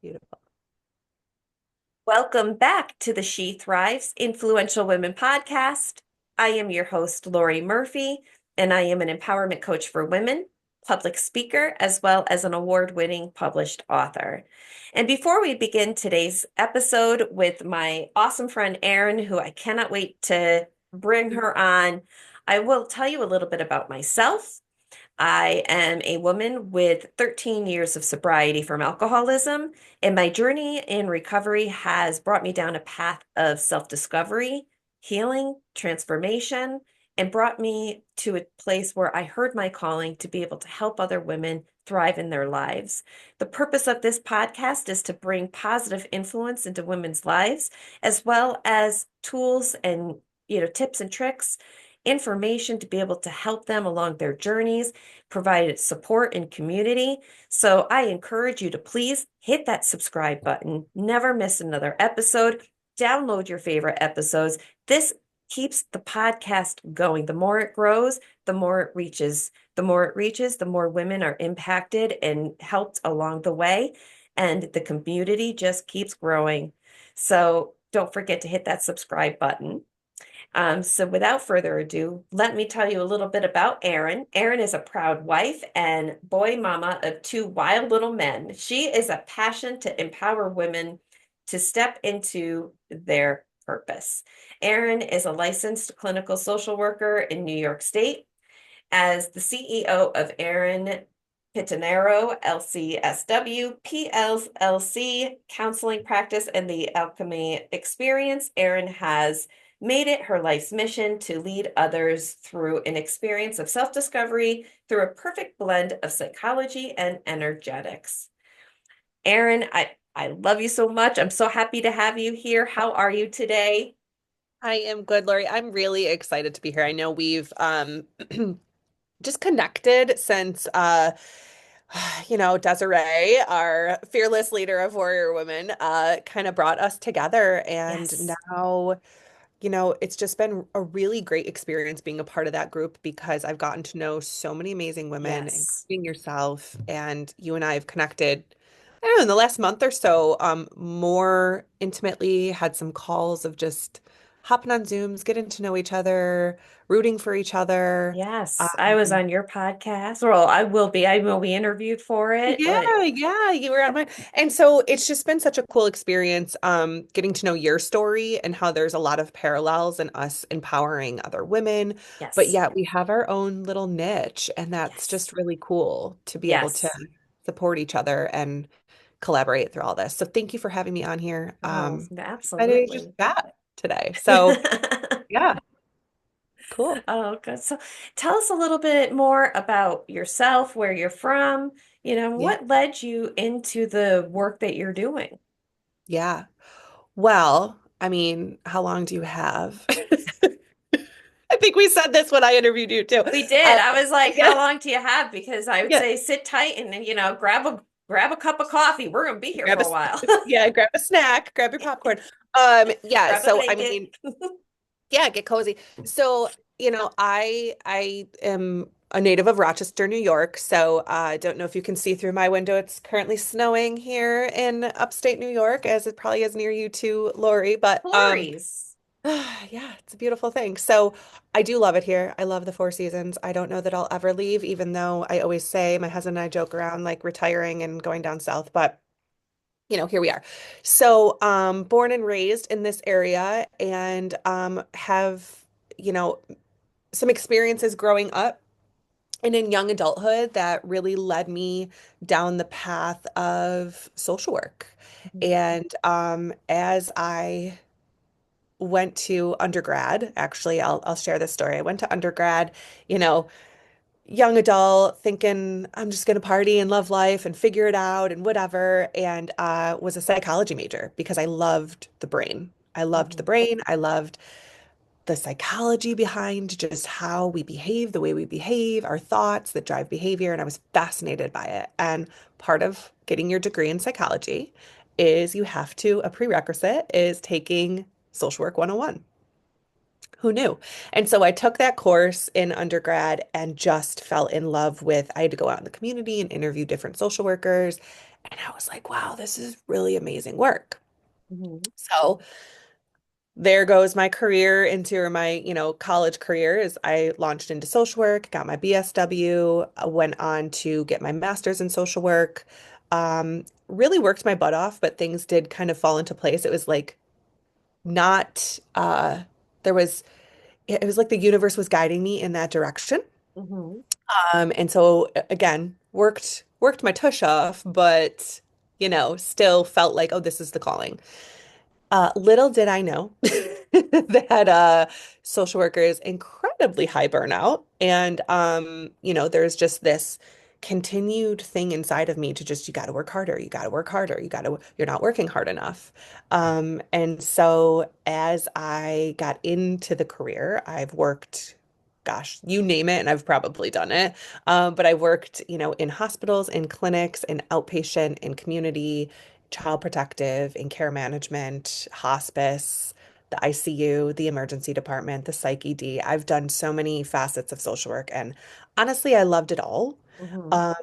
Beautiful. Welcome back to the She Thrives Influential Women podcast. I am your host, Lori Murphy, and I am an empowerment coach for women, public speaker, as well as an award-winning published author. And before we begin today's episode with my awesome friend Erin, who I cannot wait to bring her on, I will tell you a little bit about myself. I am a woman with 13 years of sobriety from alcoholism, and my journey in recovery has brought me down a path of self-discovery, healing, transformation, and brought me to a place where I heard my calling to be able to help other women thrive in their lives. The purpose of this podcast is to bring positive influence into women's lives, as well as tools and tips and tricks, information to be able to help them along their journeys, provide support and community. So I encourage you to please hit that subscribe button. Never miss another episode. Download your favorite episodes. This keeps the podcast going. The more it grows, the more it reaches. The more it reaches, the more women are impacted and helped along the way. And the community just keeps growing. So don't forget to hit that subscribe button. So without further ado, let me tell you a little bit about Erin. Erin is a proud wife and boy mama of two wild little men. She is a passion to empower women to step into their purpose. Erin is a licensed clinical social worker in New York State. As the CEO of Erin Pittinaro, LCSW, PLLC, counseling practice, and the Alchemy Experience, Erin has made it her life's mission to lead others through an experience of self-discovery through a perfect blend of psychology and energetics. Erin, I love you so much. I'm so happy to have you here. How are you today? I am good, Lori. I'm really excited to be here. I know we've just connected since Desiree, our fearless leader of Warrior Women, kind of brought us together. And Yes. now, it's just been a really great experience being a part of that group because I've gotten to know so many amazing women, Yes. including yourself, and you and I have connected, I don't know, in the last month or so, more intimately, had some calls of just hopping on Zooms, getting to know each other, rooting for each other. Yes, I was Um, on your podcast. Well, I will be. I will be interviewed for it. yeah, you were on mine. And so it's just been such a cool experience, getting to know your story and how there's a lot of parallels in us empowering other women. But Yes. yet we have our own little niche, and that's Yes. just really cool to be able to Yes. support each other and collaborate through all this. So thank you for having me on here. Oh, Excited to just absolutely. chat today. So yeah, cool. Oh, good. So tell us a little bit more about yourself, where you're from, Yeah. what led you into the work that you're doing? Yeah. Well, I mean, how long do you have? I think we said this when I interviewed you too. We did. I was like, Yeah, how long do you have? Because I would yeah. say sit tight and then, grab a cup of coffee. We're gonna be here Grab for a, a while. yeah, grab a snack, grab your popcorn. Yeah. Grab a So I blanket. mean, yeah, get cozy. So I am a native of Rochester, New York. So I don't know if you can see through my window. It's currently snowing here in upstate New York, as it probably is near you too, Lori. But Flurries. yeah, it's a beautiful thing. So I do love it here. I love the Four Seasons. I don't know that I'll ever leave, even though I always say my husband and I joke around like retiring and going down south, but here we are. So born and raised in this area and have, you know, some experiences growing up and in young adulthood that really led me down the path of social work. And as I went to undergrad. Actually, I'll share this story. I went to undergrad, you know, young adult, thinking I'm just gonna party and love life and figure it out and whatever, and was a psychology major because I loved the brain. I loved the Mhm. brain. I loved the psychology behind just how we behave, the way we behave, our thoughts that drive behavior, and I was fascinated by it. And part of getting your degree in psychology is a prerequisite is taking social work 101. Who knew? And so I took that course in undergrad and just fell in love with, I had to go out in the community and interview different social workers. And I was like, wow, this is really amazing work. Mhm. So there goes my career into, or my, college career is I launched into social work, got my BSW, went on to get my master's in social work. Really worked my butt off, but things did kind of fall into place. It was like not, there was, it was like the universe was guiding me in that direction. Mhm. And so again, worked my tush off, but still felt like, oh, this is the calling. Little did I know that social worker is incredibly high burnout. And there's just this continued thing inside of me to just, you got to work harder, you got to work harder, you're not working hard enough. And so as I got into the career, I've worked, gosh, you name it, and I've probably done it. But I worked, in hospitals, in clinics, in outpatient, in community child protective and care management, hospice, the ICU, the emergency department, the psych ED. I've done so many facets of social work, and honestly, I loved it all. Mhm. Um,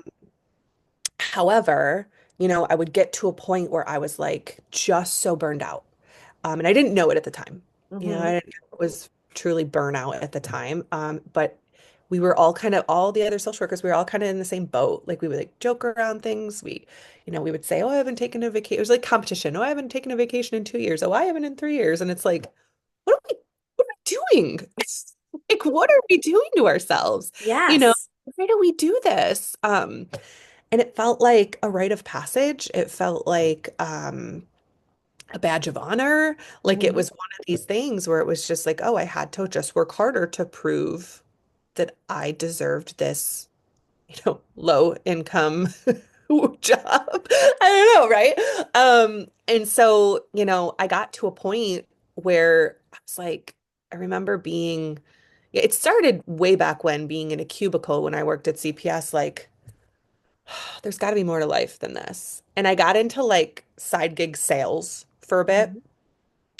However, I would get to a point where I was like just so burned out. And I didn't know it at the time. I Mhm. didn't know it was truly burnout at the time. But we were all kind of, all the other social workers, we were all kind of in the same boat. Like we would like joke around things. We would say, oh, I haven't taken a vacation. It was like competition. Oh, I haven't taken a vacation in 2 years. Oh, I haven't in 3 years. And it's like, what are we doing? Like, what are we doing to ourselves? You know, Yes. why do we do this? And it felt like a rite of passage. It felt like a badge of honor. Like it Mhm. was one of these things where it was just like, oh, I had to just work harder to prove that I deserved this, low income job. I don't know, right? And so, I got to a point where I was like, I remember being, yeah, it started way back when being in a cubicle when I worked at CPS, like, there's got to be more to life than this. And I got into like side gig sales for a bit. Mhm.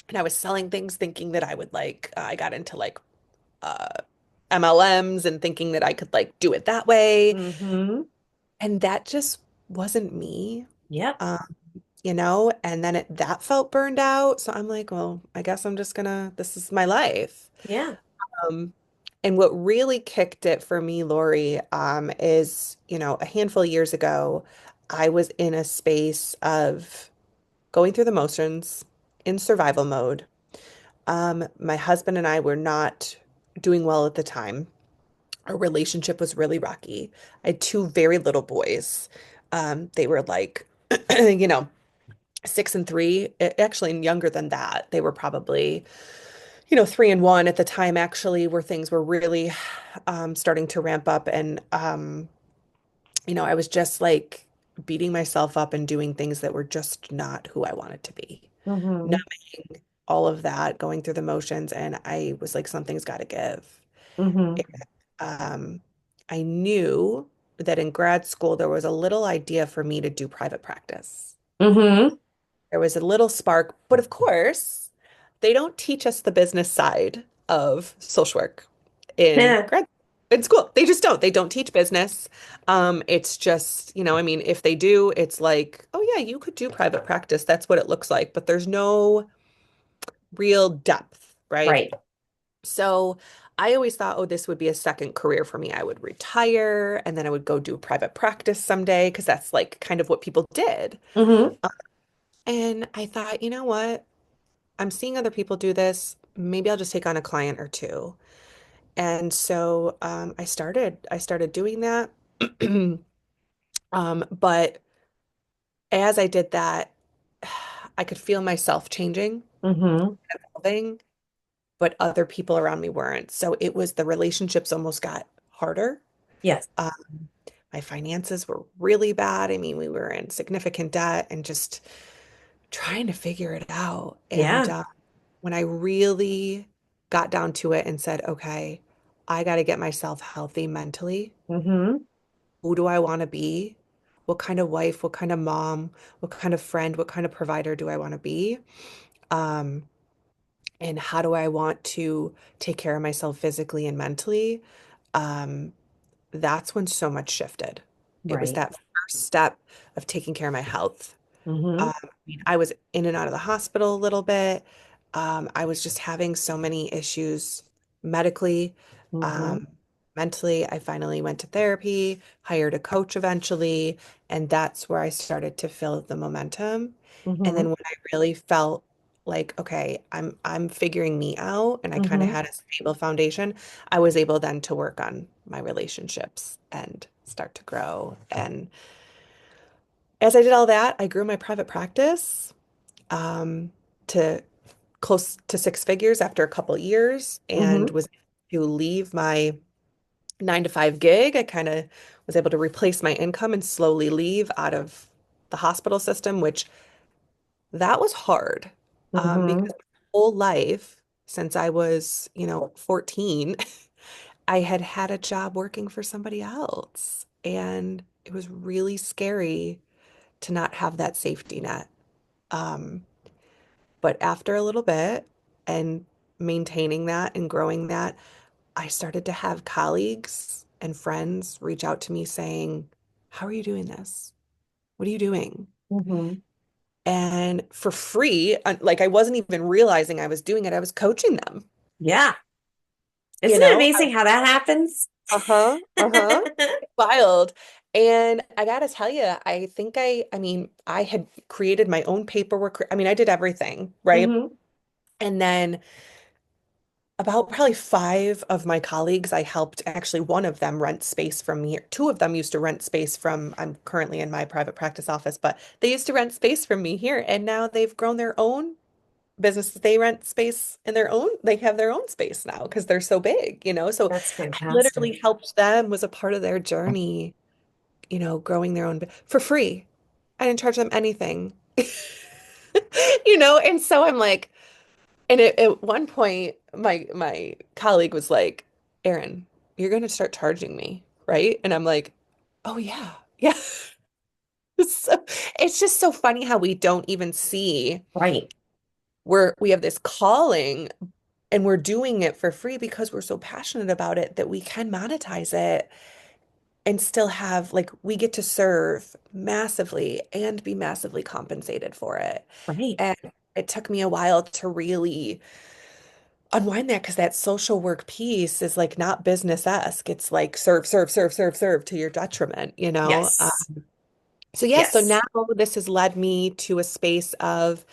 And I was selling things thinking that I would like, I got into like uh, MLMs and thinking that I could like do it that way. Mhm. And that just wasn't me. Yep. And then that felt burned out. So I'm like, well, I guess I'm just gonna, this is my life. Yeah. Um, and what really kicked it for me, Lori, is, a handful of years ago, I was in a space of going through the motions in survival mode. My husband and I were not doing well at the time. Our relationship was really rocky. I had two very little boys. They were like, you know, 6 and 3, actually younger than that. They were probably, 3 and 1 at the time, actually, where things were really starting to ramp up. And, I was just like beating myself up and doing things that were just not who I wanted to be. Mhm. Numbing all of that, going through the motions. And I was like, something's got to give. Mhm. Um, I knew that in grad school, there was a little idea for me to do private practice. Mhm. There was a little spark, but of course, they don't teach us the business side of social work Yeah. in school. They just don't. They don't teach business. It's just, I mean, if they do, it's like, oh yeah, you could do private practice. That's what it looks like, but there's no real depth, right? Right. So I always thought, oh, this would be a second career for me. I would retire and then I would go do private practice someday because that's like kind of what people did. Mhm. And I thought, you know what? I'm seeing other people do this. Maybe I'll just take on a client or two. And so I started doing that. But as I did that, I could feel myself changing, Mhm. evolving, but other people around me weren't. So it was the relationships almost got harder. Yes. Um, my finances were really bad. I mean, we were in significant debt and just trying to figure it out. And Yeah. when I really got down to it and said, okay, I got to get myself healthy mentally. Mhm. Who do I want to be? What kind of wife, what kind of mom, what kind of friend, what kind of provider do I want to be? Um, and how do I want to take care of myself physically and mentally? Um, that's when so much shifted. It was Right. that first step of taking care of my health. Mm-hmm. I mean, I was in and out of the hospital a little bit. I was just having so many issues medically, Mm-hmm. um, mentally. I finally went to therapy, hired a coach eventually, and that's where I started to feel the momentum. And then Mm-hmm. when I really felt like, okay, I'm figuring me out, and I kind of Mm-hmm. had a stable foundation, I was able then to work on my relationships and start to grow. And as I did all that, I grew my private practice to close to six figures after a couple years and Mm-hmm. was able to leave my 9 to 5 gig. I kind of was able to replace my income and slowly leave out of the hospital system, which that was hard Mm-hmm. because my whole life since I was, 14, I had had a job working for somebody else. And it was really scary to not have that safety net. Um, But after a little bit and maintaining that and growing that, I started to have colleagues and friends reach out to me saying, how are you doing this? What are you doing? Mm-hmm. And for free, like I wasn't even realizing I was doing it. I was coaching them, Yeah. you Isn't it know? amazing how that happens? Uh-huh, uh-huh. Wild. And I gotta tell you, I mean, I had created my own paperwork. I mean, I did everything, right? Mm-hmm. And then about probably five of my colleagues, I helped actually one of them rent space from me. Two of them used to rent space from, I'm currently in my private practice office, but they used to rent space from me here. And now they've grown their own business. They rent space in their own, they have their own space now because they're so big, you know? So That's I fantastic. literally helped them, was a part of their journey, growing their own for free. I didn't charge them anything, And so I'm like, and at one point, my colleague was like, "Erin, you're going to start charging me, right?" And I'm like, "Oh yeah, yeah." So it's just so funny how we don't even see Right. we have this calling and we're doing it for free because we're so passionate about it that we can monetize it and still have like we get to serve massively and be massively compensated for it. Right. And it took me a while to really unwind that because that social work piece is like not business-esque. It's like serve, serve, serve, serve, serve to your detriment, you know? Yes. So yeah, so now Yes. this has led me to a space of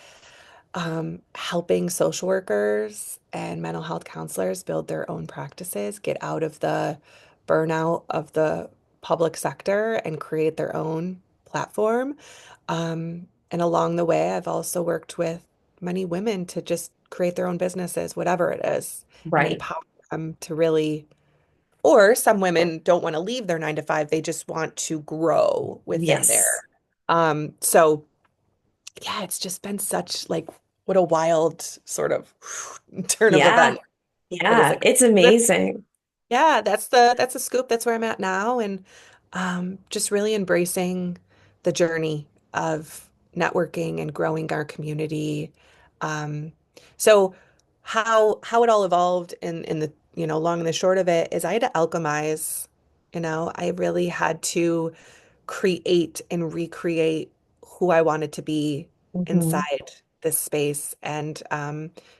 helping social workers and mental health counselors build their own practices, get out of the burnout of the public sector and create their own platform. And along the way, I've also worked with many women to just create their own businesses, whatever it is, and Right. empower them to really, or some women don't want to leave their 9 to 5, they just want to grow within Yes. there. So yeah, it's just been such like what a wild sort of turn of Yeah. events. It is Yeah. like It's amazing. yeah, that's the scoop. That's where I'm at now, and just really embracing the journey of networking and growing our community. Um, so how it all evolved in the long and the short of it is I had to alchemize. I really had to create and recreate who I wanted to be Hmm. inside this space. And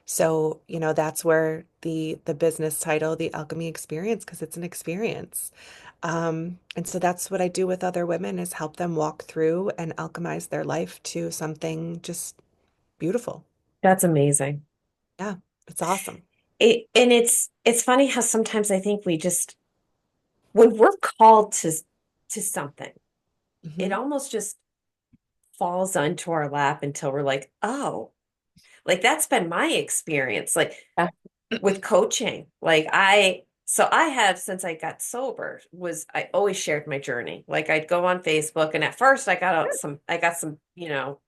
so, that's where the business title, the Alchemy Experience, because it's an experience. And so that's what I do with other women is help them walk through and alchemize their life to something just beautiful. That's amazing. Yeah, it's awesome. And it's funny how sometimes I think we just when we're called to something, it Hmm. almost just falls onto our lap until we're like, oh, like that's been my experience. Like Yeah. with coaching. So I have since I got sober was I always shared my journey. Like I'd go on Facebook and at first I got some,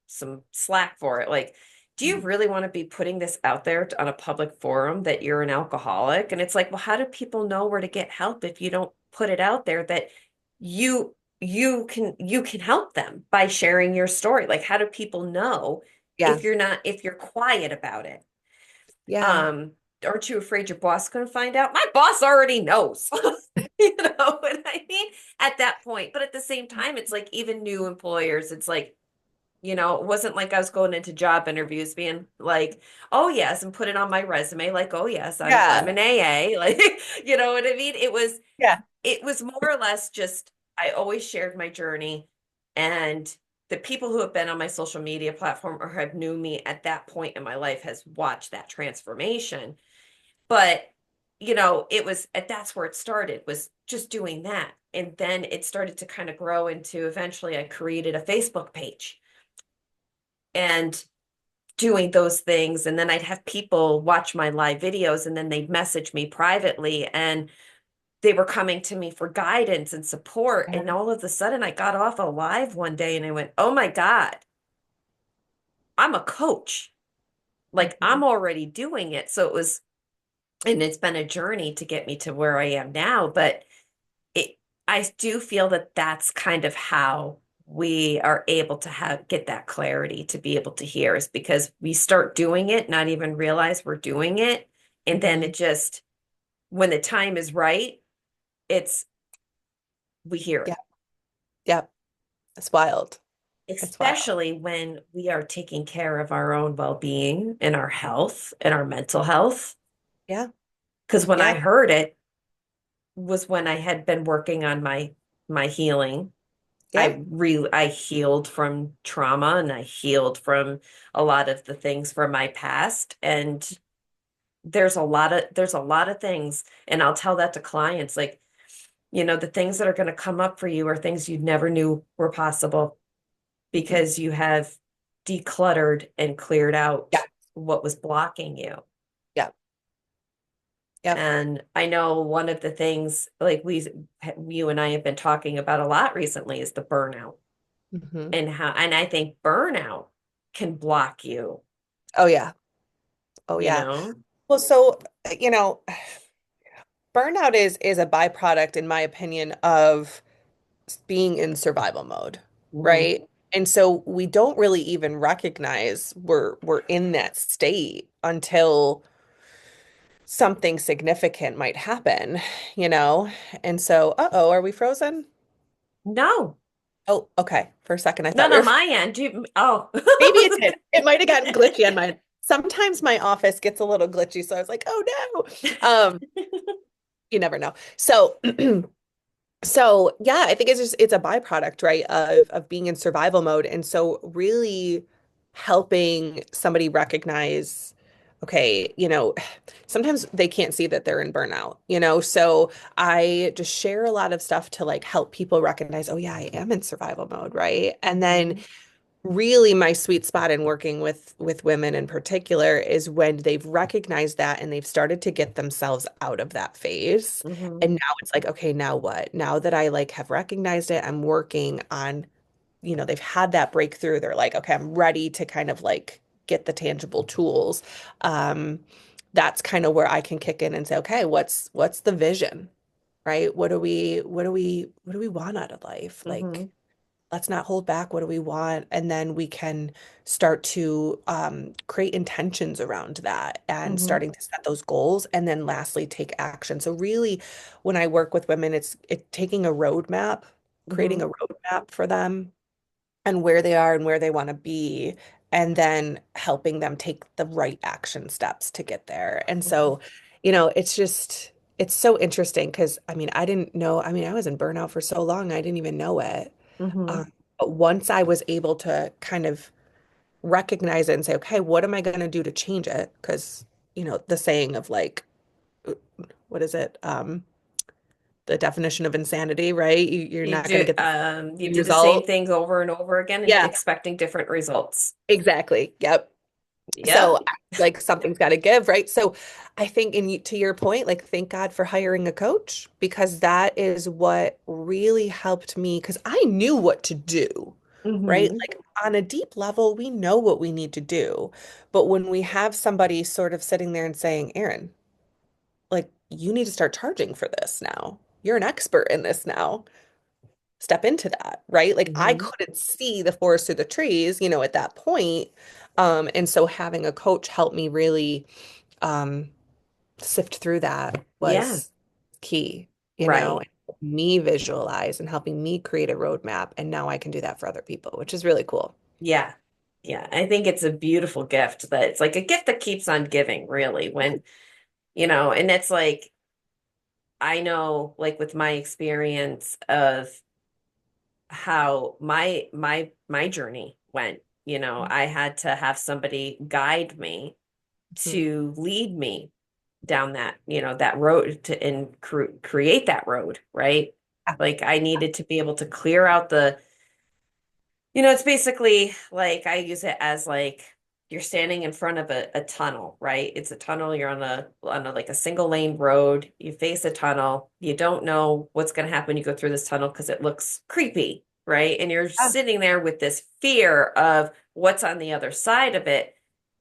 some slack for it. Like, do you really want to be putting this out there on a public forum that you're an alcoholic? And it's like, well, how do people know where to get help if you don't put it out there that you can help them by sharing your story? Like, how do people know Yeah. if you're quiet about it? Yeah. Um, aren't you afraid your boss gonna find out? My boss already knows. You know what I mean? at that point. But at the same time, it's like even new employers, it's like, it wasn't like I was going into job interviews being like, oh yes, and put it on my resume, like, oh yes, I'm Yeah. an AA. Like, you know what I mean? Yeah. It was more or less just I always shared my journey, and the people who have been on my social media platform or have knew me at that point in my life has watched that transformation. But it was that's where it started, was just doing that. And then it started to kind of grow into, eventually I created a Facebook page and doing those things. And then I'd have people watch my live videos and then they'd message me privately, and they were coming to me for guidance and support. And all of a sudden I got off a live one day and I went, oh my God, I'm a coach. Like, Mhm. I'm already doing it. So it was, and it's been a journey to get me to where I am now. But it, I do feel that that's kind of how we are able to get that clarity to be able to hear, is because we start doing it, not even realize we're doing it. And then Mhm. it just, when the time is right, it's, we hear Yeah. it. Yeah. It's wild. It's wild. Especially when we are taking care of our own well-being and our health and our mental health. Yeah. Because when I Yeah. heard it was when I had been working on my healing. Yeah. I healed from trauma, and I healed from a lot of the things from my past. And there's a lot of things, and I'll tell that to clients, like, the things that are going to come up for you are things you never knew were possible, Mhm. because you have decluttered and cleared Yeah. out what was blocking you. Yeah. Yep. And I know one of the things, like, you and I have been talking about a lot recently, is the burnout, Hmm. and I think burnout can block you, Oh yeah. Oh you yeah. know? Well, so you know, burnout is a byproduct, in my opinion, of being in survival mode, Hmm. right? And so we don't really even recognize we're in that state until something significant might happen, you know? And so, uh-oh, are we frozen? No, Oh, okay. For a second, I thought not we on were. my end. Oh. Maybe it did. It might have gotten glitchy on mine. Sometimes my office gets a little glitchy, so I was like, oh no. You never know. So so yeah, I think it's a byproduct, right, of being in survival mode. And so really helping somebody recognize, okay, sometimes they can't see that they're in burnout, So I just share a lot of stuff to like help people recognize, oh yeah, I am in survival mode, right? And then Hmm. really my sweet spot in working with women in particular is when they've recognized that and they've started to get themselves out of that phase. Hmm. And now it's like, okay, now what? Now that I like have recognized it, I'm working on, they've had that breakthrough. They're like, okay, I'm ready to kind of like get the tangible tools. Um, that's kind of where I can kick in and say, okay, what's the vision? Right? What do we want out of life? Like, Hmm. let's not hold back. What do we want? And then we can start to create intentions around that and Hmm. starting to set those goals. And then lastly, take action. So really, when I work with women, it's taking a roadmap, creating Hmm. a roadmap for them and where they are and where they want to be, and then helping them take the right action steps to get there. And so, it's so interesting because I mean, I didn't know, I mean, I was in burnout for so long, I didn't even know it. Hmm. But once I was able to kind of recognize it and say, okay, what am I going to do to change it? Because, the saying of like, what is it? The definition of insanity, right? You're You not going to do get the you same do the same result. things over and over again and Yeah, expecting different results. exactly. Yep. So Yep. like something's got to give, right? So I think to your point, like thank God for hiring a coach because that is what really helped me because I knew what to do, right? Hmm. Like on a deep level, we know what we need to do. But when we have somebody sort of sitting there and saying, Erin, like you need to start charging for this now. You're an expert in this now. Step into that, right? Like I Hmm. couldn't see the forest through the trees, at that point. And so having a coach help me really um, sift through that Yeah. was key, you know? Right. me visualize and helping me create a roadmap. And now I can do that for other people, which is really cool. Yeah. Yeah. I think it's a beautiful gift that it's like a gift that keeps on giving, really, when, and it's like, I know, like with my experience of how my journey went, I had to have somebody guide me Mhm. to lead me down that road to and create that road, right? Yeah. Like I needed to be able to clear out it's basically like I use it as like you're standing in front of a tunnel, right? It's a tunnel, you're on a like a single lane road, you face a tunnel, you don't know what's going to happen when you go through this tunnel because it looks creepy, right? And you're Yeah. sitting there with this fear of what's on the other side of it.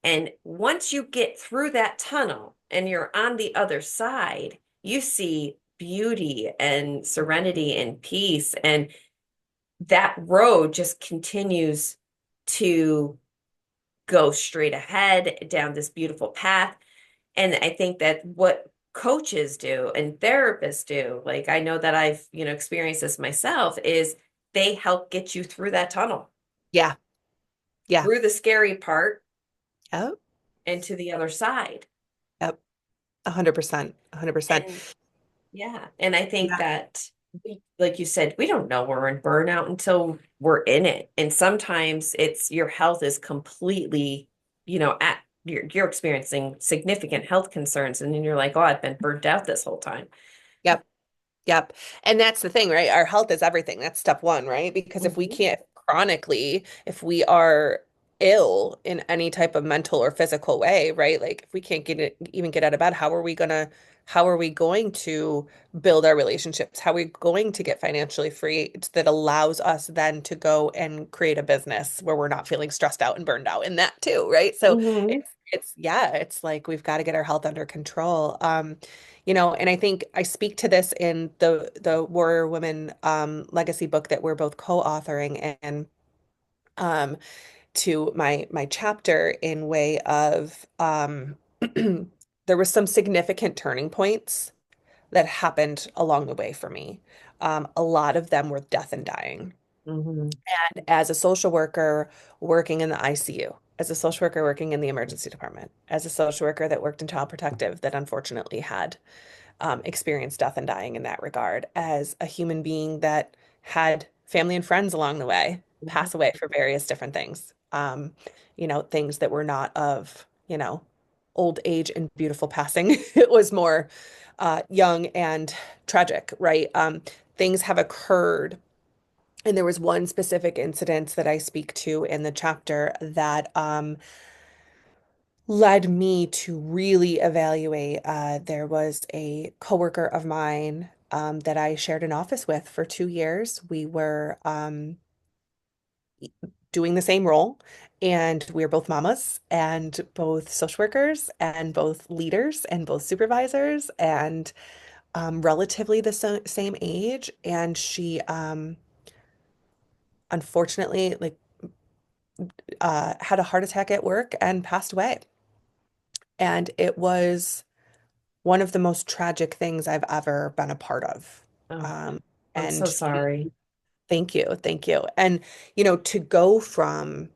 And once you get through that tunnel and you're on the other side, you see beauty and serenity and peace. And that road just continues to go straight ahead down this beautiful path. And I think that what coaches do and therapists do, like I know that I've, experienced this myself, is they help get you through that tunnel, Yeah. Yeah. through the scary part Yep. and to the other side. Yep. 100%. 100%. And yeah. And I think Yeah. that, like you said, we don't know we're in burnout until we're in it. And sometimes it's your health is completely, at you're experiencing significant health concerns. And then you're like, oh, I've been burnt out this whole time. Yep. Yep. And that's the thing, right? Our health is everything. That's step one, right? Because if we Mhm. can't chronically, if we are ill in any type of mental or physical way, right? Like if we can't even get out of bed, how are we going to build our relationships? How are we going to get financially free that allows us then to go and create a business where we're not feeling stressed out and burned out in that too, right? So Mhm. it's like we've got to get our health under control. And I think I speak to this in the Warrior Women legacy book that we're both co-authoring and um to my chapter in way of there was some significant turning points that happened along the way for me. A lot of them were death and dying. Mhm. And as a social worker working in the ICU, as a social worker working in the emergency department, as a social worker that worked in child protective that unfortunately had experienced death and dying in that regard, as a human being that had family and friends along the way Mhm. pass away for various different things, things that were not of, old age and beautiful passing. It was more young and tragic, right? Things have occurred. And there was one specific incident that I speak to in the chapter that led me to really evaluate. There was a coworker of mine that I shared an office with for 2 years. We were doing the same role, and we were both mamas and both social workers and both leaders and both supervisors and relatively the same age. And she unfortunately had a heart attack at work and passed away. And it was one of the most tragic things I've ever been a part of. Oh, Um, I'm so and sorry. thank you, thank you. And to go from,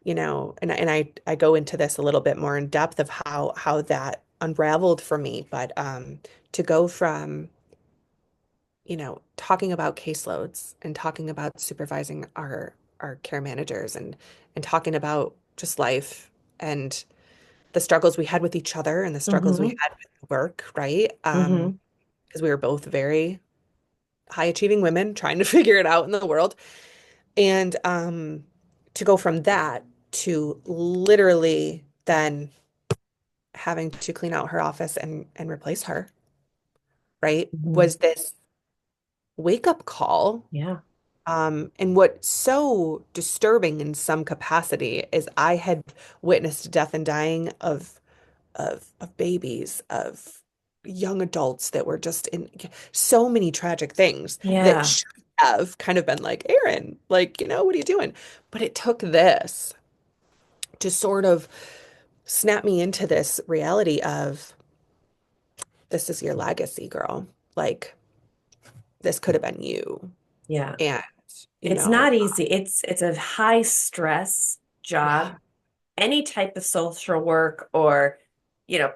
and I go into this a little bit more in depth of how that unraveled for me, but to go from, talking about caseloads and talking about supervising our care managers and talking about just life and the struggles we had with each other and the struggles we Hmm. had with work, right? Hmm. Because we were both very high achieving women trying to figure it out in the world. And to go from that to literally then having to clean out her office and replace her, right? Hmm. Was this wake up call. Yeah. And what's so disturbing in some capacity is I had witnessed death and dying of babies, of young adults that were just in so many tragic things that Yeah. should have kind of been like, Erin, like, what are you doing? But it took this to sort of snap me into this reality of this is your legacy, girl. Like, this could have been you. Yeah. And, you It's know, not easy. It's a high stress job. yeah, Any type of social work or,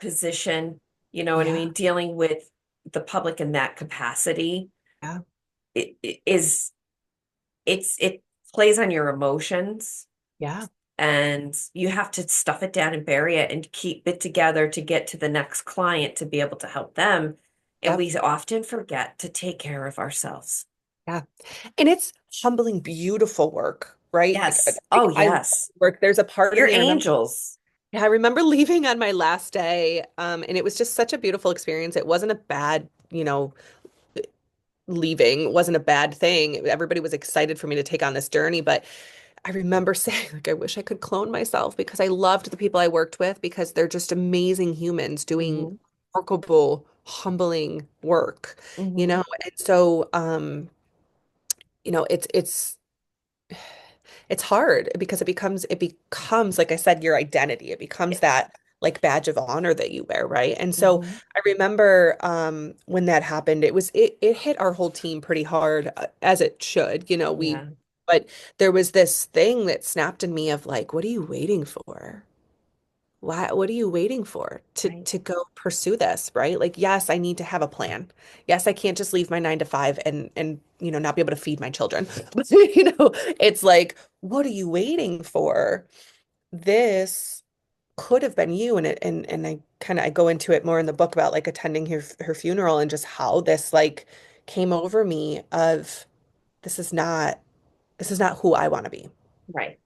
position, you know what I yeah, mean? Dealing with the public in that capacity yeah, it is it plays on your emotions yeah, and you have to stuff it down and bury it and keep it together to get to the next client to be able to help them. And yep, we often forget to take care of ourselves. yeah. And it's humbling, beautiful work, right? Yes. Oh, I love yes. work. There's a part of You're me, I remember, angels. yeah, I remember leaving on my last day, and it was just such a beautiful experience. It wasn't a bad, leaving wasn't a bad thing. Everybody was excited for me to take on this journey, but I remember saying, like, I wish I could clone myself because I loved the people I worked with because they're just amazing humans doing Hmm. remarkable, humbling work, Hmm. And so, it's hard because it becomes, like I said, your identity. It becomes Yes. that like badge of honor that you wear, right? And so Hmm. I remember when that happened, it hit our whole team pretty hard, as it should, Yeah. but there was this thing that snapped in me of like, what are you waiting for? What are you waiting for to Right. go pursue this, right? Like, yes, I need to have a plan. Yes, I can't just leave my 9 to 5 and not be able to feed my children. But it's like, what are you waiting for? This could have been you. And I go into it more in the book about like attending her funeral and just how this like came over me of this is not who I want to be. Right.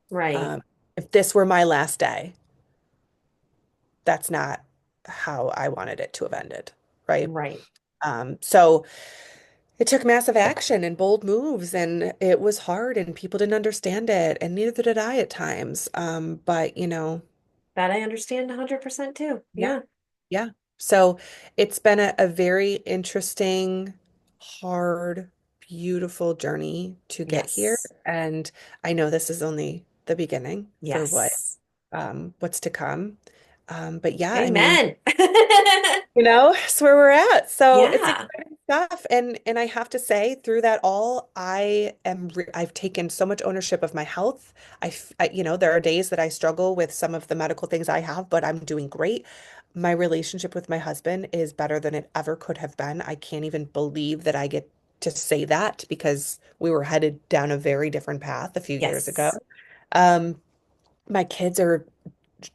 Right. Um, if this were my last day, that's not how I wanted it to have ended, right? Right. So it took massive action and bold moves, and it was hard, and people didn't understand it, and neither did I at times. But That I understand 100% too. yeah, Yeah. yeah. So it's been a very interesting, hard, beautiful journey to get here, Yes. and I know this is only the beginning for Yes. what's to come. But yeah, I mean. Amen. That's where we're at. So it's Yeah. exciting stuff. And I have to say, through that all, I've taken so much ownership of my health. There are days that I struggle with some of the medical things I have, but I'm doing great. My relationship with my husband is better than it ever could have been. I can't even believe that I get to say that because we were headed down a very different path a few years ago. Yes. Um, my kids are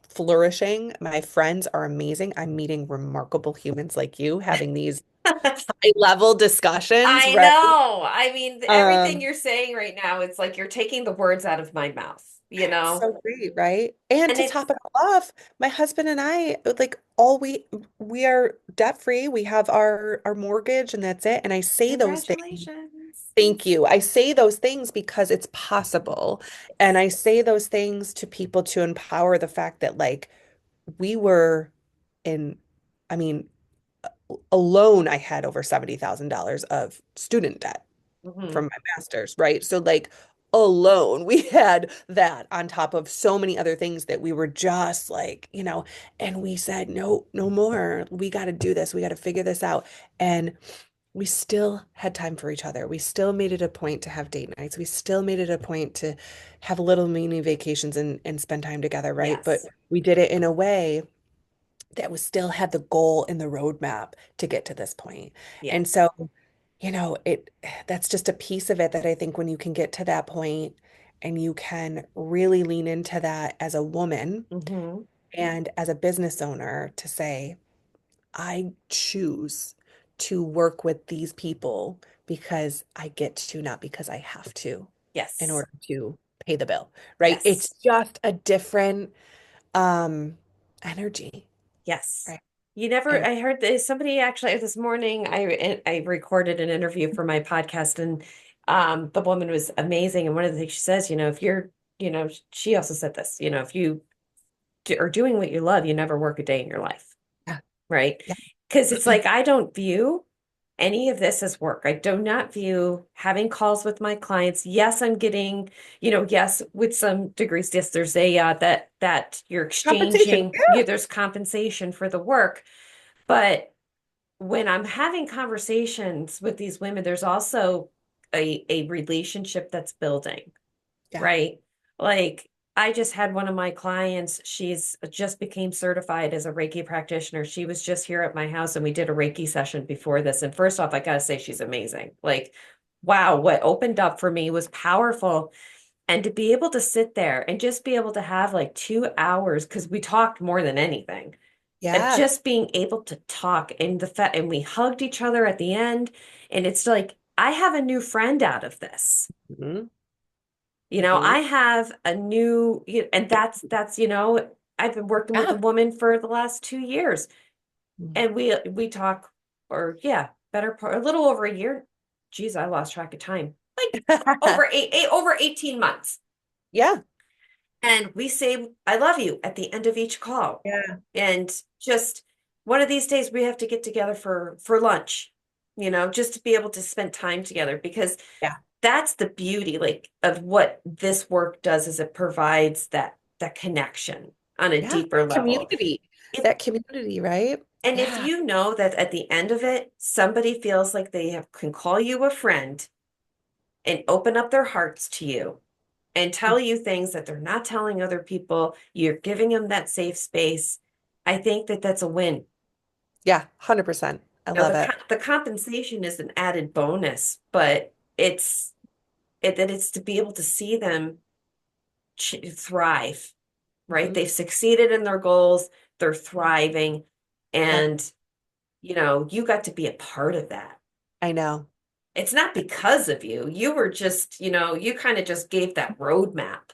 flourishing. My friends are amazing. I'm meeting remarkable humans like you, having these high level discussions, I right? know. I mean, everything Um, you're saying right now, it's like you're taking the words out of my mouth, you know? so great, right? And And to it's top it all off, my husband and I, like all we are debt free. We have our mortgage and that's it. And I say those things. congratulations. Thank you. I say those things because it's possible. And I say those things to people to empower the fact that like we were in, I mean, alone, I had over $70,000 of student debt from Hmm. my master's, right? So like alone, we had that on top of so many other things that we were just like, and we said, no, no more. We got to do this. We got to figure this out. And we still had time for each other. We still made it a point to have date nights. We still made it a point to have little mini vacations and spend time together, right? But Yes. we did it in a way that was still had the goal in the roadmap to get to this point. And Yes. so, it that's just a piece of it that I think when you can get to that point and you can really lean into that as a woman Hmm. and as a business owner to say, I choose to work with these people because I get to, not because I have to, in Yes. order to pay the bill, right? It's Yes. just a different um energy, Yes. right? You never, And I heard this, somebody actually this morning, I recorded an interview for my podcast and the woman was amazing. And one of the things she says, if you're, she also said this, if you are doing what you love, you never work a day in your life. yeah, Right. yeah. Because it's like, I don't view any of this as work. I do not view having calls with my clients. Yes, I'm getting, yes, with some degrees, yes, there's a that you're Compensation. exchanging, yeah, there's compensation for the work, but when I'm having conversations with these women, there's also a relationship that's building, Yeah. right? Like I just had one of my clients, she's just became certified as a Reiki practitioner. She was just here at my house and we did a Reiki session before this. And first off, I gotta say she's amazing. Like, wow, what opened up for me was powerful. And to be able to sit there and just be able to have like 2 hours, because we talked more than anything, of Yeah. just being able to talk and and we hugged each other at the end. And it's like, I have a new friend out of this. Hmm. I Hmm. have a new, and that's, I've been working with a Yeah. woman for the last 2 years, Mhm. and we talk, or yeah, better part, a little over a year. Geez, I lost track of time. Like over 18 months. Yeah. And we say, I love you at the end of each call. Yeah. And just one of these days we have to get together for lunch, just to be able to spend time together because Yeah. that's the beauty like of what this work does is it provides that connection on a Yeah. deeper level. Community. If That community, right? and if Yeah. you know that at the end of it, somebody feels like they can call you a friend and open up their hearts to you and tell you things that they're not telling other people, you're giving them that safe space. I think that that's a win. Yeah. 100%. I Now, love it. the compensation is an added bonus, but it's to be able to see them thrive, right? Hmm. They've succeeded in their goals, they're thriving, Yep. and you got to be a part of that. I know. It's not because of you. You were just, you kind of just gave that roadmap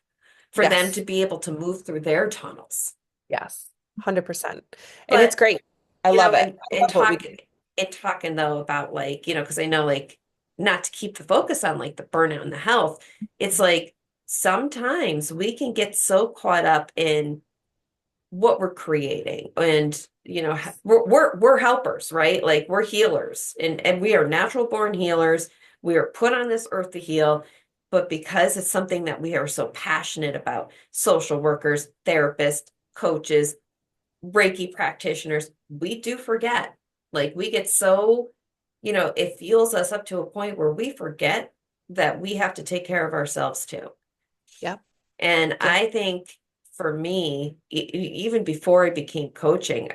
for them Yes. to be able to move through their tunnels. Yes. 100%. And it's But, great. I love it. and I love what we do. talking though about like, because I know like not to keep the focus on like the burnout and the health, it's like sometimes we can get so caught up in what we're creating and we're helpers, right? Like we're healers and we are natural born healers. We are put on this earth to heal, but because it's something that we are so passionate about, social workers, therapists, coaches, Reiki practitioners, we do forget. Like we get so, it fuels us up to a point where we forget that we have to take care of ourselves too. Yep. And Yep. I think for me, even before I became coaching,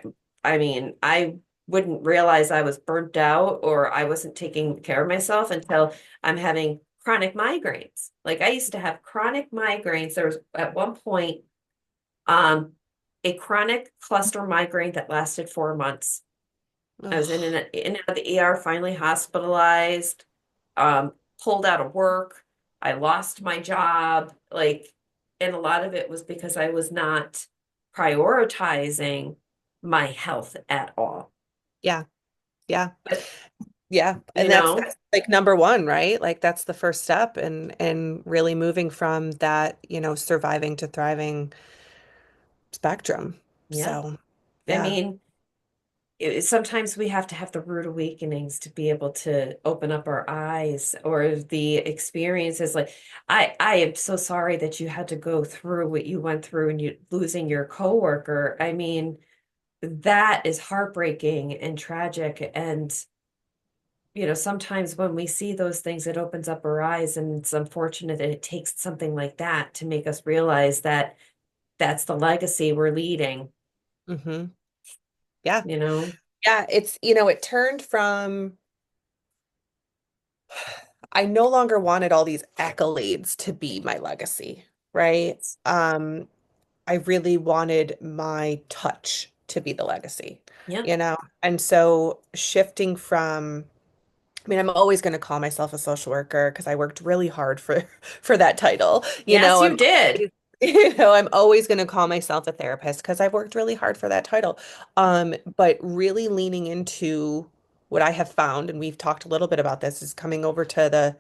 I mean, I wouldn't realize I was burnt out or I wasn't taking care of myself until I'm having chronic migraines. Like I used to have chronic migraines. There was at one point, um, a chronic cluster migraine that lasted 4 months. I was Oh, in and out of the ER, finally hospitalized, um, pulled out of work. I lost my job. Like, and a lot of it was because I was not prioritizing my health at all. yeah. Yeah. But, Yeah. you And that's know, that's like number one, right? Like that's the first step and really moving from that, surviving to thriving spectrum. yeah. So, I yeah. mean, sometimes we have to have the rude awakenings to be able to open up our eyes or the experiences like I am so sorry that you had to go through what you went through and you losing your coworker. I mean, that is heartbreaking and tragic and sometimes when we see those things it opens up our eyes and it's unfortunate that it takes something like that to make us realize that that's the legacy we're leading, Hmm. Yeah. you know. Yeah. It turned from I no longer wanted all these accolades to be my legacy, right? Um, I really wanted my touch to be the legacy, Yeah. you know? And so shifting from, I mean, I'm always going to call myself a social worker because I worked really hard for for that title. Yes, you I'm did. always, I'm always going to call myself a therapist because I worked really hard for that title. But really leaning into what I have found, and we've talked a little bit about this, is coming over to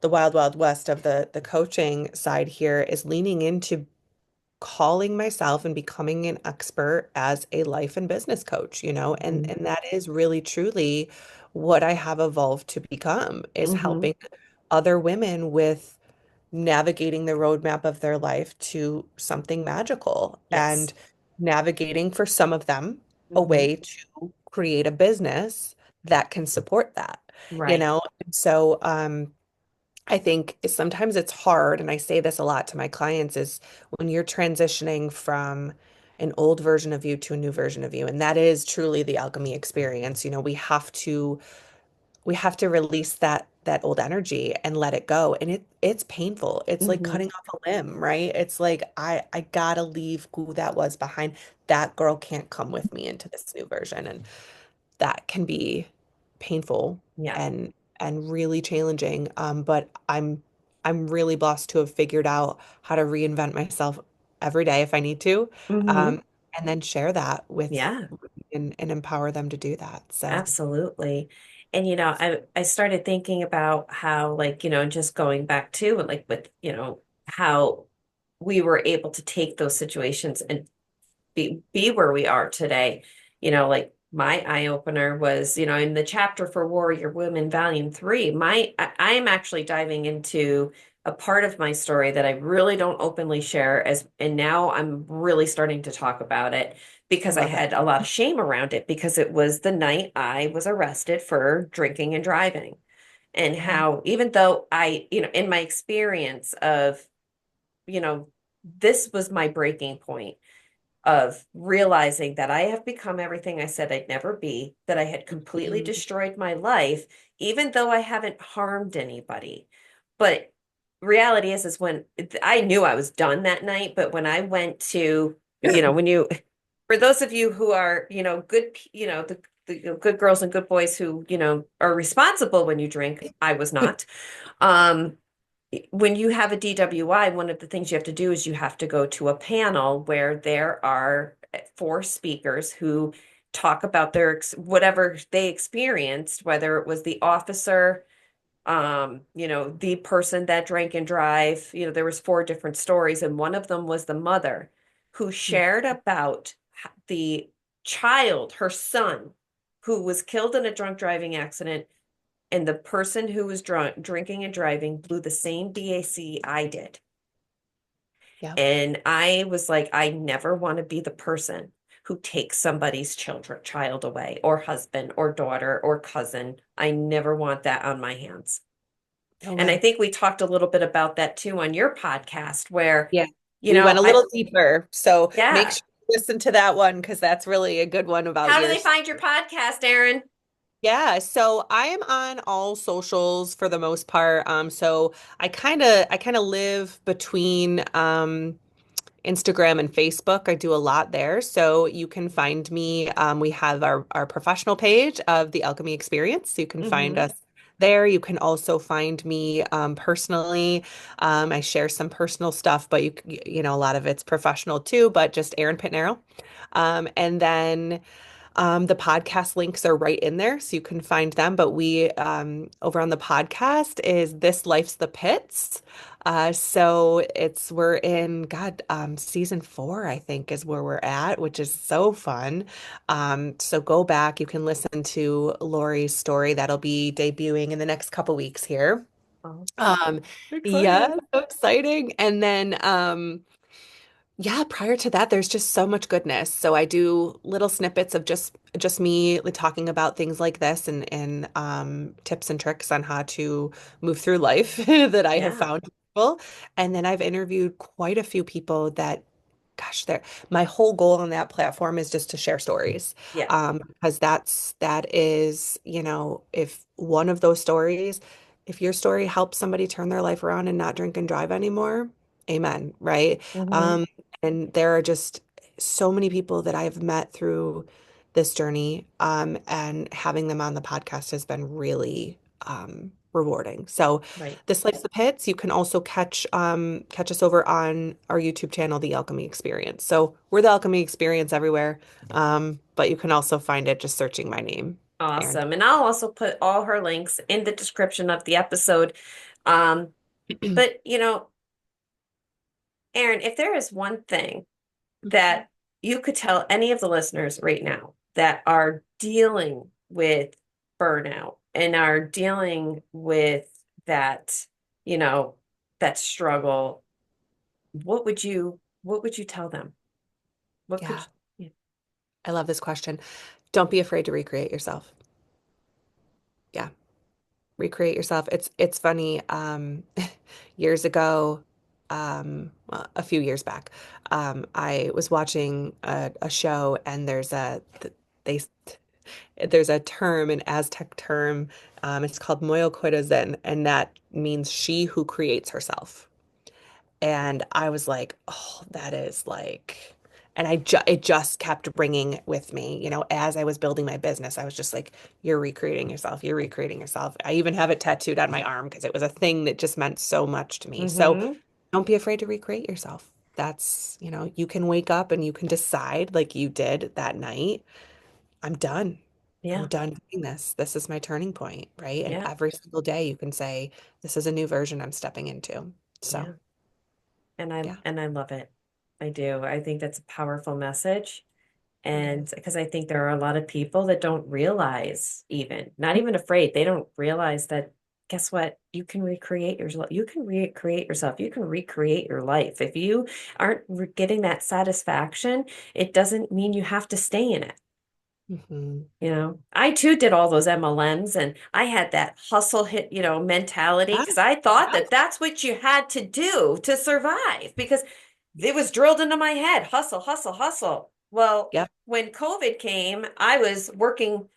the wild, wild west of the coaching side here is leaning into calling myself and becoming an expert as a life and business coach, Mhm. and that is really truly what I have evolved to become is Hmm. helping other women with navigating the roadmap of their life to something magical Yes. and navigating for some of them a Hmm. way to create a business that can support that, you Right. know? And so, I think sometimes it's hard, and I say this a lot to my clients, is when you're transitioning from an old version of you to a new version of you, and that is truly the alchemy experience. You know, we have to release that old energy and let it go. And it's painful. It's like Hmm. cutting off a limb, right? It's like I gotta leave who that was behind. That girl can't come with me into this new version. And that can be painful Yeah. and really challenging. But I'm really blessed to have figured out how to reinvent myself every day if I need to, Hmm. um, and then share that with Yeah. and empower them to do that. So Absolutely. And I started thinking about how, like, just going back to like with, how we were able to take those situations and be where we are today. Like my eye opener was, in the chapter for Warrior Women, Volume 3, I am actually diving into a part of my story that I really don't openly share and now I'm really starting to talk about it I because I love it. had a lot of shame around it because it was the night I was arrested for drinking and driving. And Yeah. how, even though in my experience of, you know, this was my breaking point of realizing that I have become everything I said I'd never be, that I had completely Mm. destroyed my life, even though I haven't harmed anybody. But reality is when I knew I was done that night, but when I went to, when you, for those of you who are, good, the good girls and good boys who, are responsible when you drink, I was not. Um, when you have a DWI, one of the things you have to do is you have to go to a panel where there are four speakers who talk about whatever they experienced, whether it was the officer, the person that drank and drive. There was four different stories, and one of them was the mother who shared about the child, her son, who was killed in a drunk driving accident, and the person who was drinking and driving blew the same BAC I did. Yep. And I was like, I never want to be the person who takes somebody's child away, or husband, or daughter, or cousin. I never want that on my hands. No And I way. think we talked a little bit about that too on your podcast, where, Yeah. We went a I, little deeper. So make yeah. sure you listen to that one because that's really a good one about How do they yours. find your podcast, Erin? Yeah, so I am on all socials for the most part. So I kind of live between Instagram and Facebook. I do a lot there. So you can find me. We have our professional page of the Alchemy Experience. So you can find Hmm. us there. You can also find me personally. I share some personal stuff, but a lot of it's professional too, but just Erin Pittinaro. And then the podcast links are right in there, so you can find them. But we over on the podcast is This Life's the Pits. So we're in season 4, I think, is where we're at, which is so fun. So go back, you can listen to Lori's story that'll be debuting in the next couple weeks here. Awesome. Um, Excited. yeah, so exciting. And then yeah, prior to that, there's just so much goodness. So I do little snippets of just me like, talking about things like this and tips and tricks on how to move through life that I have Yeah. found useful. And then I've interviewed quite a few people that, gosh, my whole goal on that platform is just to share stories. Yeah. Because that is, if one of those stories, if your story helps somebody turn their life around and not drink and drive anymore, amen, right? Hmm. Um, and there are just so many people that I've met through this journey, and having them on the podcast has been really rewarding. So Right. this Life's the Pits, you can also catch us over on our YouTube channel, The Alchemy Experience. So we're The Alchemy Experience everywhere, but you can also find it just searching my name, Erin. Awesome. And I'll also put all her links in the description of the episode. Um, but Erin, if there is one thing that you could tell any of the listeners right now that are dealing with burnout and are dealing with that, you know, that struggle, what would you tell them? What could Yeah, you, I love this question. Don't be afraid to recreate yourself. Yeah. Recreate yourself. It's funny. Years ago, well, a few years back, I was watching a show, and they there's a term, an Aztec term. It's called Moyo, and that means she who creates herself. And I was like, oh, that is like, and it just kept ringing with me, as I was building my business. I was just like, you're recreating yourself. You're recreating yourself. I even have it tattooed on my arm because it was a thing that just meant so much to me. So Mm-hmm. don't be afraid to recreate yourself. You can wake up and you can decide, like you did that night, I'm done. I'm Yeah. done doing this. This is my turning point, right? And Yeah. every single day you can say, this is a new version I'm stepping into. So, Yeah. And yeah, I love it. I do. I think that's a powerful message. it And is. because I think there are a lot of people that don't realize, even not even afraid, they don't realize that, guess what? You can recreate yourself. You can recreate yourself. You can recreate your life. If you aren't getting that satisfaction, it doesn't mean you have to stay in it. Hmm. I too did all those MLMs and I had that hustle hit, mentality Yeah, because I thought yeah, that that's what you had to do to survive because it was drilled into my head, hustle, hustle, hustle. Well, yep, when COVID came, I was working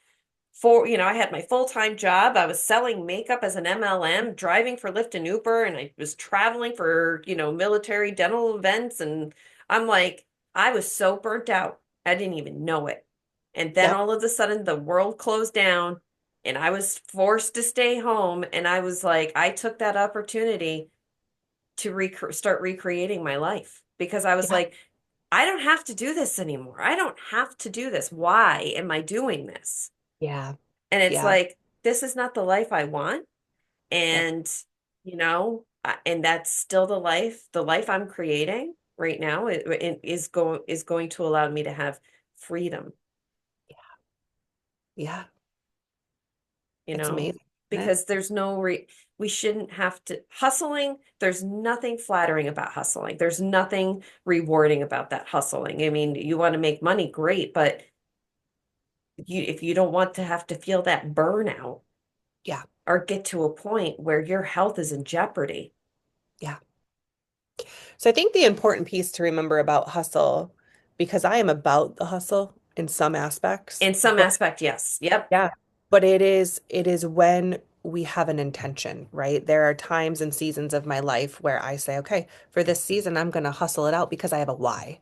I had my full-time job. I was selling makeup as an MLM, driving for Lyft and Uber, and I was traveling for, military dental events. And I'm like, I was so burnt out. I didn't even know it. And then yep, all of a sudden, the world closed down and I was forced to stay home. And I was like, I took that opportunity to start recreating my life because I was yeah, like, I don't have to do this anymore. I don't have to do this. Why am I doing this? yeah, And it's yeah, like, this is not the life I want. yep, And, and that's still the life I'm creating right now is going to allow me to have freedom, yeah. you It's know, amazing, isn't it? because we shouldn't have to hustling. There's nothing flattering about hustling. There's nothing rewarding about that hustling. I mean, you want to make money, great, but if you don't want to have to feel that burnout Yeah, or get to a point where your health is in jeopardy. yeah. So I think the important piece to remember about hustle, because I am about the hustle in some aspects, In some but aspect, yes. Yep. yeah, but it is when we have an intention, right? There are times and seasons of my life where I say, okay, for this season, I'm going to hustle it out because I have a why,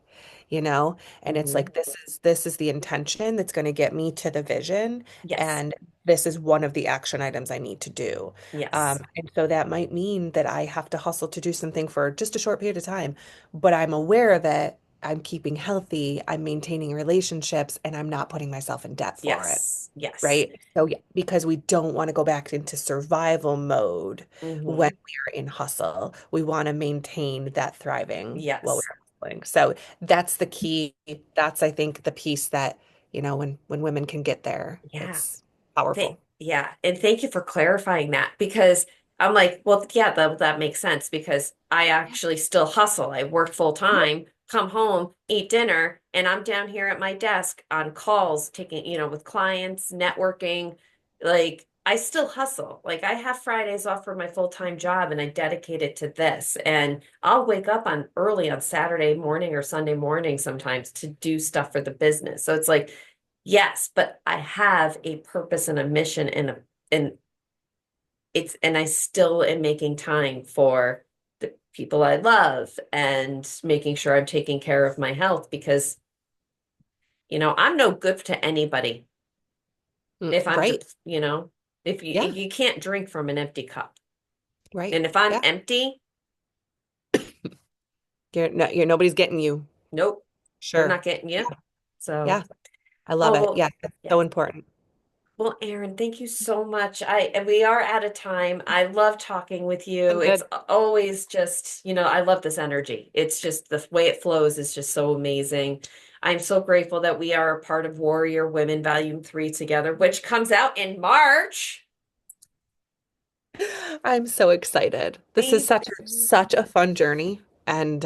you know? And it's Hmm. like this is the intention that's going to get me to the vision, Yes. and this is one of the action items I need to do. Yes. And so that might mean that I have to hustle to do something for just a short period of time, but I'm aware that I'm keeping healthy, I'm maintaining relationships, and I'm not putting myself in debt for it. Yes. Yes. Right. So, yeah, because we don't want to go back into survival mode when Hmm. we are in hustle. We want to maintain that thriving while Yes. we're hustling. So that's the key. That's, I think, the piece that, when women can get there, Yeah. it's powerful. Yeah. And thank you for clarifying that because I'm like, well, yeah, that makes sense because I actually still hustle. I work full time, come home, eat dinner, and I'm down here at my desk on calls, taking, with clients, networking. Like, I still hustle. Like, I have Fridays off for my full-time job and I dedicate it to this. And I'll wake up on early on Saturday morning or Sunday morning sometimes to do stuff for the business. So it's like, yes, but I have a purpose and a mission and I still am making time for the people I love and making sure I'm taking care of my health because, I'm no good to anybody if I'm, Right. if Yeah. you can't drink from an empty cup. Right. And if I'm Yeah. empty, Nobody's getting you. nope, they're Sure. not getting you. Yeah. So, Yeah. I love oh, it. well, Yeah. That's yeah. so important. Well, Erin, thank you so much. And we are out of time. I love talking with you. I'm It's good. always just, I love this energy. It's just the way it flows is just so amazing. I'm so grateful that we are a part of Warrior Women Volume 3 together, which comes out in March. I'm so excited. This is Me such too. such a fun journey, and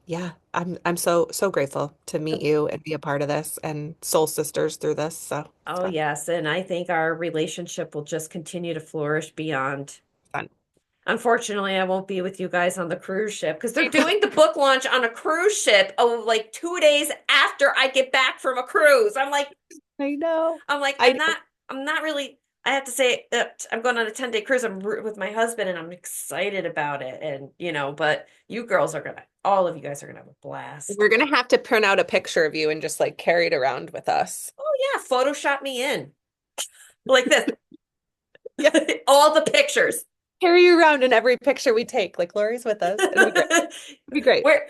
Yeah, I'm so grateful to meet you and be a part of this and soul sisters through this. So it's Oh, yes. And I think our relationship will just continue to flourish beyond. fun. Unfortunately, I won't be with you guys on the cruise ship because they're doing the book launch on a cruise ship, oh, like 2 days after I get back from a cruise. I know. I'm like, I know. I'm not really, I have to say, I'm going on a 10-day cruise. With my husband and I'm excited about it. And, but you girls are all of you guys are going to have a blast. We're gonna have to print out a picture of you and just like carry it around with us. Oh, yeah. Photoshop me in like this, Yeah. all the pictures. Carry you around in every picture we take. Like Lori's with us. It'll be great. It'll be great. Where,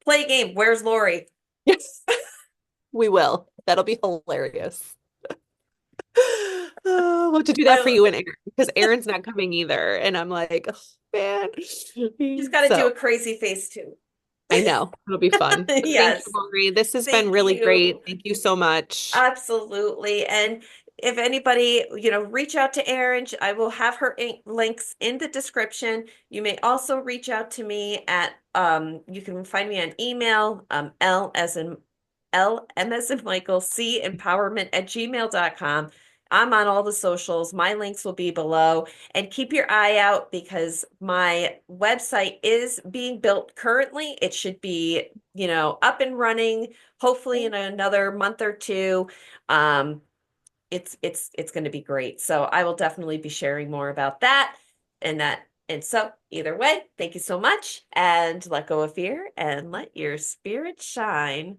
play a game. Where's Lori? Yes, we will. That'll be hilarious. Oh, we'll have to do that for I, you and Erin because Erin's not coming either. And I'm like, oh, man. she's got to do So a crazy face too. I know it'll be fun. But thank you, Yes. Lori. This has been Thank really you. great. Thank you so much. Absolutely. And if anybody, reach out to Erin. I will have her links in the description. You may also reach out to me at, you can find me on email, M as in Michael, C empowerment at gmail.com. I'm on all the socials. My links will be below. And keep your eye out because my website is being built currently. It should be, up and running hopefully in another month or two. Um, it's going to be great. So I will definitely be sharing more about that and that. And so either way, thank you so much and let go of fear and let your spirit shine.